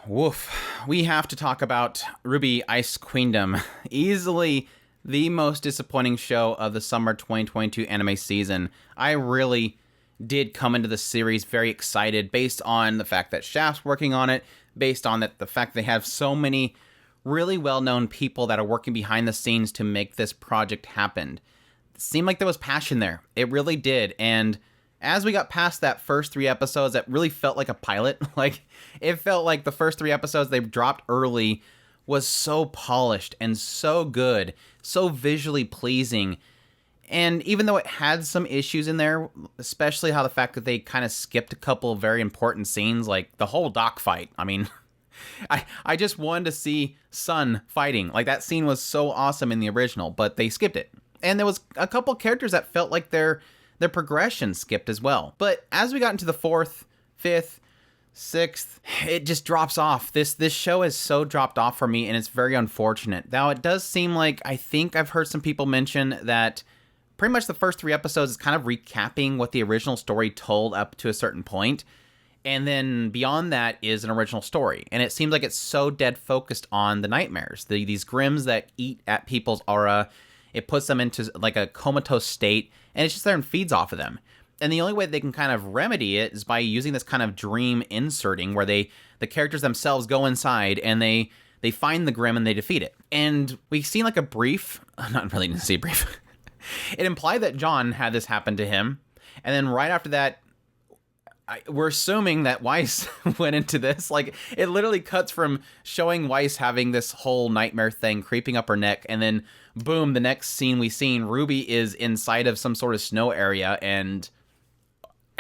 Woof. We have to talk about RWBY Ice Queendom. Easily the most disappointing show of the summer 2022 anime season. I really did come into the series very excited based on the fact that Shaft's working on it, based on the fact they have so many really well-known people that are working behind the scenes to make this project happen. It seemed like there was passion there. It really did. And as we got past that first 3 episodes, that really felt like a pilot. Like, it felt like the first 3 episodes they dropped early was so polished and so good, so visually pleasing. And even though it had some issues in there, especially how the fact that they kind of skipped a couple of very important scenes, like the whole dock fight. I mean, I just wanted to see Sun fighting. Like, that scene was so awesome in the original, but they skipped it. And there was a couple characters that felt like their progression skipped as well. But as we got into the 4th, 5th, 6th, it just drops off. This show has so dropped off for me, and it's very unfortunate. Now, it does seem like, I think I've heard some people mention that pretty much the first 3 episodes is kind of recapping what the original story told up to a certain point. And then beyond that is an original story. And it seems like it's so dead focused on the nightmares. These Grims that eat at people's aura. It puts them into like a comatose state, and it's just there and feeds off of them. And the only way they can kind of remedy it is by using this kind of dream inserting where the characters themselves go inside and they find the Grim and they defeat it. And we've seen like a brief, not really didn't see a brief. It implied that John had this happen to him. And then right after that, we're assuming that Weiss went into this. Like, it literally cuts from showing Weiss having this whole nightmare thing creeping up her neck, and then boom, the next scene we seen, RWBY is inside of some sort of snow area, and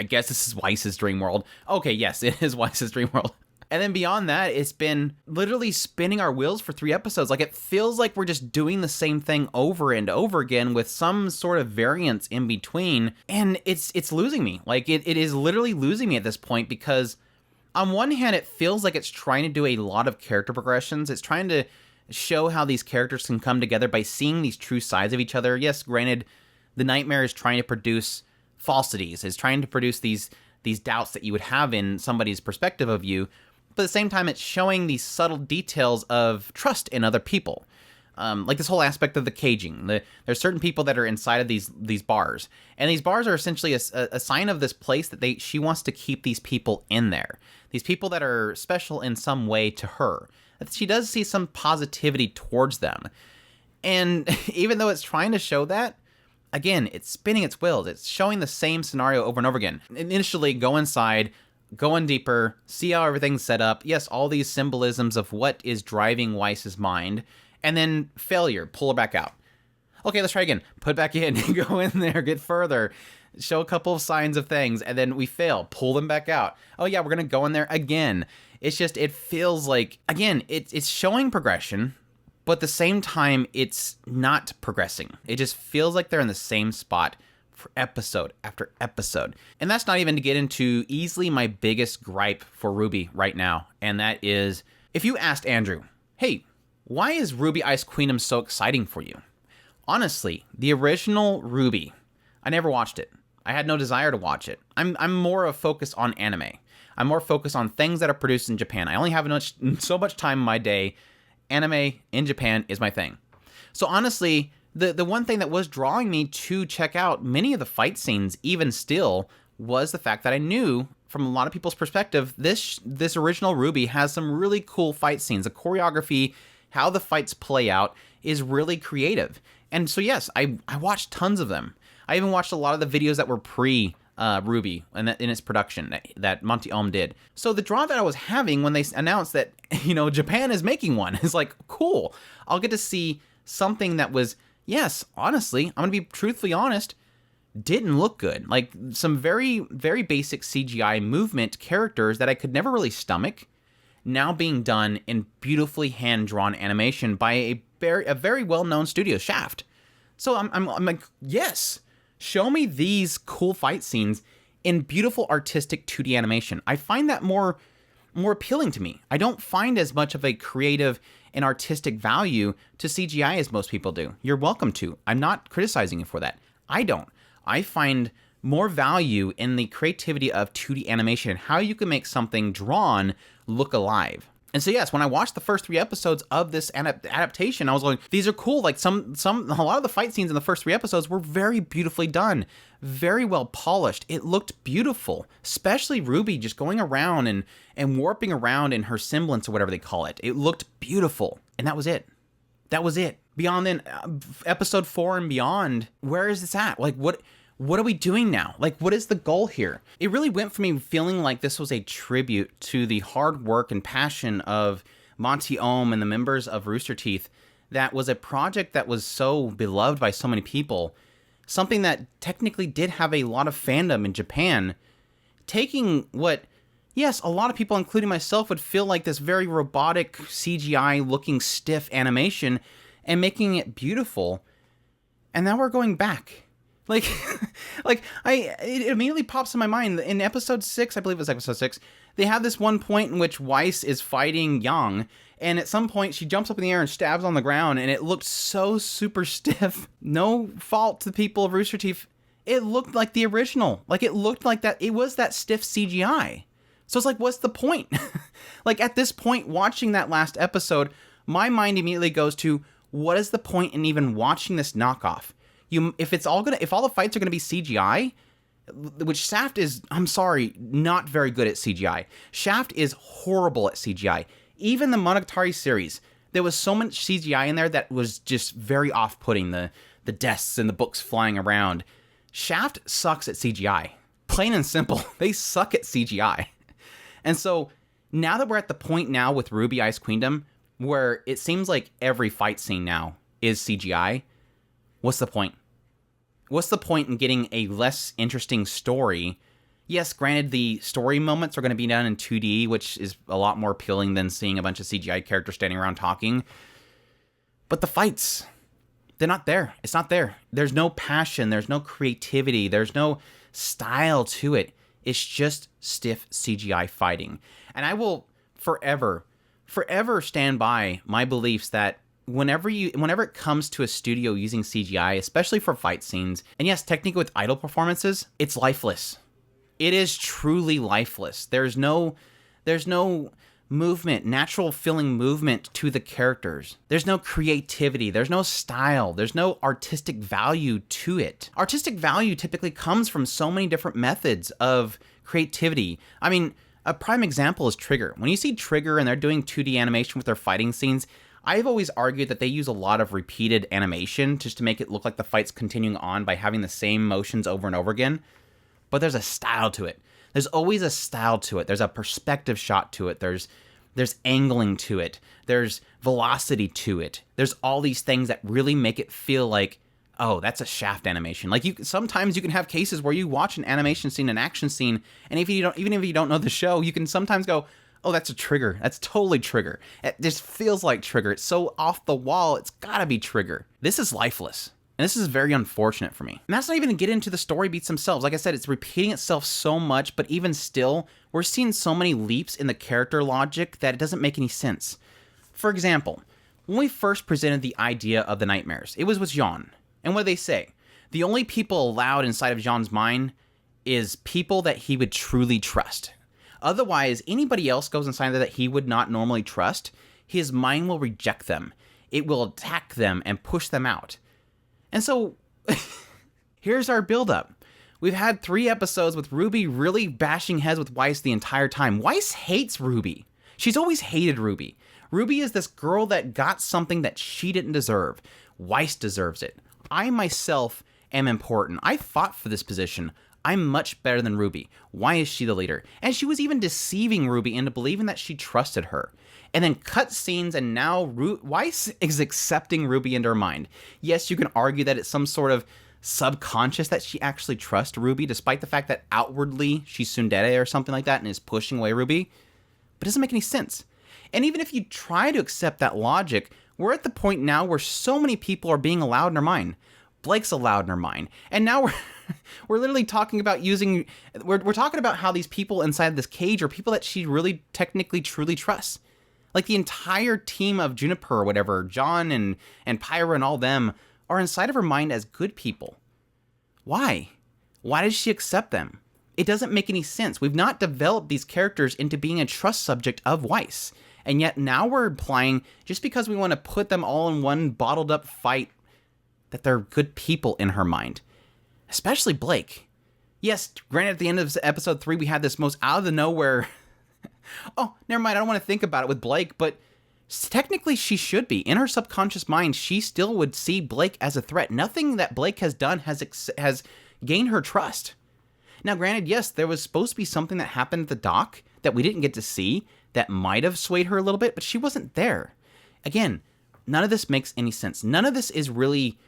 I guess this is Weiss's dream world. Okay, yes, it is Weiss's dream world. And then beyond that, it's been literally spinning our wheels for 3 episodes. Like, it feels like we're just doing the same thing over and over again with some sort of variance in between. And it's losing me. Like, it is literally losing me at this point because on one hand, it feels like it's trying to do a lot of character progressions. It's trying to show how these characters can come together by seeing these true sides of each other. Yes, granted, the nightmare is trying to produce falsities. It's trying to produce these doubts that you would have in somebody's perspective of you. But at the same time, it's showing these subtle details of trust in other people. Like this whole aspect of the caging. There's certain people that are inside of these bars. And these bars are essentially a sign of this place that she wants to keep these people in there. These people that are special in some way to her. She does see some positivity towards them. And even though it's trying to show that, again, it's spinning its wheels. It's showing the same scenario over and over again. Initially, go inside, go in deeper, see how everything's set up. Yes, all these symbolisms of what is driving Weiss's mind. And then failure, pull her back out. Okay, let's try again. Put back in, go in there, get further, show a couple of signs of things, and then we fail, pull them back out. Oh yeah, we're gonna go in there again. It's just, it feels like, again, it's showing progression, but at the same time, it's not progressing. It just feels like they're in the same spot for episode after episode. And that's not even to get into easily my biggest gripe for RWBY right now. And that is, if you asked Andrew, hey, why is RWBY Ice Queendom so exciting for you? Honestly, the original RWBY, I never watched it. I had no desire to watch it. I'm more of focused on anime. I'm more focused on things that are produced in Japan. I only have so much time in my day. Anime in Japan is my thing. So honestly, the one thing that was drawing me to check out many of the fight scenes, even still, was the fact that I knew, from a lot of people's perspective, this original RWBY has some really cool fight scenes. The choreography, how the fights play out, is really creative. And so yes, I watched tons of them. I even watched a lot of the videos that were pre-RWBY in its production that Monty Ohm did. So the draw that I was having when they announced that, Japan is making one is like, cool. I'll get to see something that was, yes, honestly, I'm going to be truthfully honest, didn't look good. Like some very, very basic CGI movement characters that I could never really stomach, now being done in beautifully hand-drawn animation by a very well-known studio, Shaft. So I'm like, yes, show me these cool fight scenes in beautiful artistic 2D animation. I find that more appealing to me. I don't find as much of a creative and artistic value to CGI as most people do. You're welcome to. I'm not criticizing you for that. I don't. I find more value in the creativity of 2D animation and how you can make something drawn look alive. And so yes, when I watched the first 3 episodes of this adaptation, I was like, these are cool. Like a lot of the fight scenes in the first 3 episodes were very beautifully done, very well polished. It looked beautiful, especially Ruby just going around and warping around in her semblance or whatever they call it. It looked beautiful, and that was it. That was it. Beyond then, episode 4 and beyond, where is this at? Like, what are we doing now? Like, what is the goal here? It really went from me feeling like this was a tribute to the hard work and passion of Monty Oum and the members of Rooster Teeth. That was a project that was so beloved by so many people. Something that technically did have a lot of fandom in Japan. Taking what, yes, a lot of people, including myself, would feel like this very robotic, CGI-looking stiff animation and making it beautiful. And now we're going back. Like, it immediately pops in my mind. In episode 6, I believe it was episode 6, they have this one point in which Weiss is fighting Yang, and at some point she jumps up in the air and stabs on the ground, and it looked so super stiff. No fault to the people of Rooster Teeth. It looked like the original. Like, it looked like that. It was that stiff CGI. So it's like, what's the point? Like, at this point, watching that last episode, my mind immediately goes to, what is the point in even watching this knockoff? If all the fights are gonna be CGI, which Shaft is, I'm sorry, not very good at CGI. Shaft is horrible at CGI. Even the Monogatari series, there was so much CGI in there that was just very off-putting. The desks and the books flying around. Shaft sucks at CGI. Plain and simple, they suck at CGI. And so now that we're at the point now with RWBY Ice Queendom, where it seems like every fight scene now is CGI, what's the point? What's the point in getting a less interesting story? Yes, granted, the story moments are going to be done in 2D, which is a lot more appealing than seeing a bunch of CGI characters standing around talking. But the fights, they're not there. It's not there. There's no passion. There's no creativity. There's no style to it. It's just stiff CGI fighting. And I will forever stand by my beliefs that whenever it comes to a studio using CGI, especially for fight scenes, and yes, technically with idol performances, it's lifeless. It is truly lifeless. There's no movement, natural feeling movement to the characters. There's no creativity. There's no style. There's no artistic value to it. Artistic value typically comes from so many different methods of creativity. I mean, a prime example is Trigger. When you see Trigger and they're doing 2D animation with their fighting scenes, I've always argued that they use a lot of repeated animation just to make it look like the fight's continuing on by having the same motions over and over again. But there's a style to it. There's always a style to it. There's a perspective shot to it. There's angling to it. There's velocity to it. There's all these things that really make it feel like, oh, that's a Shaft animation. Like, sometimes you can have cases where you watch an animation scene, an action scene, and even if you don't know the show, you can sometimes go, oh, that's a Trigger. That's totally Trigger. It just feels like Trigger. It's so off the wall. It's gotta be Trigger. This is lifeless. And this is very unfortunate for me. And that's not even to get into the story beats themselves. Like I said, it's repeating itself so much, but even still, we're seeing so many leaps in the character logic that it doesn't make any sense. For example, when we first presented the idea of the nightmares, it was with Jean. And what do they say? The only people allowed inside of Jean's mind is people that he would truly trust. Otherwise, anybody else goes inside there that he would not normally trust, his mind will reject them. It will attack them and push them out. And so, here's our buildup. We've had 3 episodes with RWBY really bashing heads with Weiss the entire time. Weiss hates RWBY. She's always hated RWBY. RWBY is this girl that got something that she didn't deserve. Weiss deserves it. I myself am important. I fought for this position. I'm much better than RWBY. Why is she the leader? And she was even deceiving RWBY into believing that she trusted her. And then cut scenes, and now Weiss is accepting RWBY into her mind. Yes, you can argue that it's some sort of subconscious that she actually trusts RWBY, despite the fact that outwardly she's tsundere or something like that and is pushing away RWBY. But it doesn't make any sense. And even if you try to accept that logic, we're at the point now where so many people are being allowed in her mind. Blake's allowed in her mind. And now we're literally talking about we're talking about how these people inside this cage are people that she really technically truly trusts. Like, the entire team of Juniper or whatever, John and Pyra and all them, are inside of her mind as good people. Why? Why does she accept them? It doesn't make any sense. We've not developed these characters into being a trust subject of Weiss. And yet now we're implying, just because we want to put them all in one bottled up fight, that they're good people in her mind. Especially Blake. Yes, granted, at the end of episode 3, we had this most out of the nowhere... oh, never mind, I don't want to think about it with Blake, but technically she should be. In her subconscious mind, she still would see Blake as a threat. Nothing that Blake has done has gained her trust. Now, granted, yes, there was supposed to be something that happened at the dock that we didn't get to see that might have swayed her a little bit, but she wasn't there. Again, none of this makes any sense. None of this is really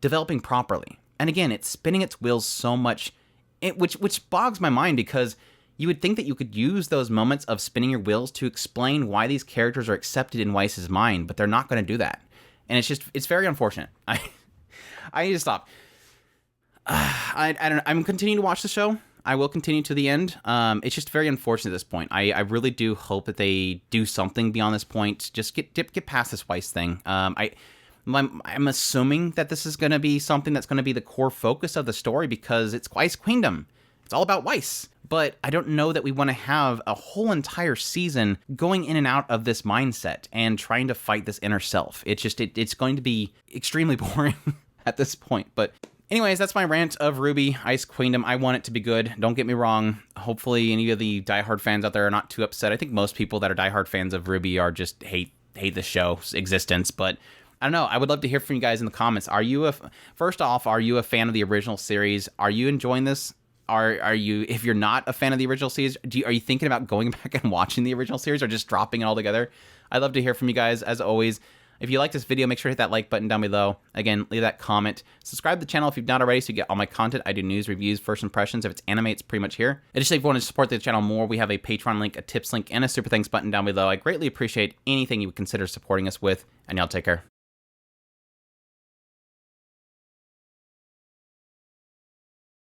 developing properly. And again, it's spinning its wheels so much, which bogs my mind, because you would think that you could use those moments of spinning your wheels to explain why these characters are accepted in Weiss's mind, but they're not going to do that. And it's very unfortunate. I need to stop. I don't know. I'm continuing to watch the show. I will continue to the end. It's just very unfortunate at this point. I really do hope that they do something beyond this point. Just get past this Weiss thing. I'm assuming that this is going to be something that's going to be the core focus of the story, because it's Weiss Queendom. It's all about Weiss. But I don't know that we want to have a whole entire season going in and out of this mindset and trying to fight this inner self. It's going to be extremely boring at this point. But anyways, that's my rant of RWBY, Ice Queendom. I want it to be good. Don't get me wrong. Hopefully any of the diehard fans out there are not too upset. I think most people that are diehard fans of RWBY are just hate the show's existence. But I don't know. I would love to hear from you guys in the comments. First off, are you a fan of the original series? Are you enjoying this? Are you, if you're not a fan of the original series, are you thinking about going back and watching the original series, or just dropping it all together? I'd love to hear from you guys, as always. If you like this video, make sure to hit that like button down below. Again, leave that comment. Subscribe to the channel if you've not already, so you get all my content. I do news, reviews, first impressions. If it's anime, it's pretty much here. Additionally, if you want to support the channel more, we have a Patreon link, a tips link, and a super thanks button down below. I greatly appreciate anything you would consider supporting us with, and y'all take care.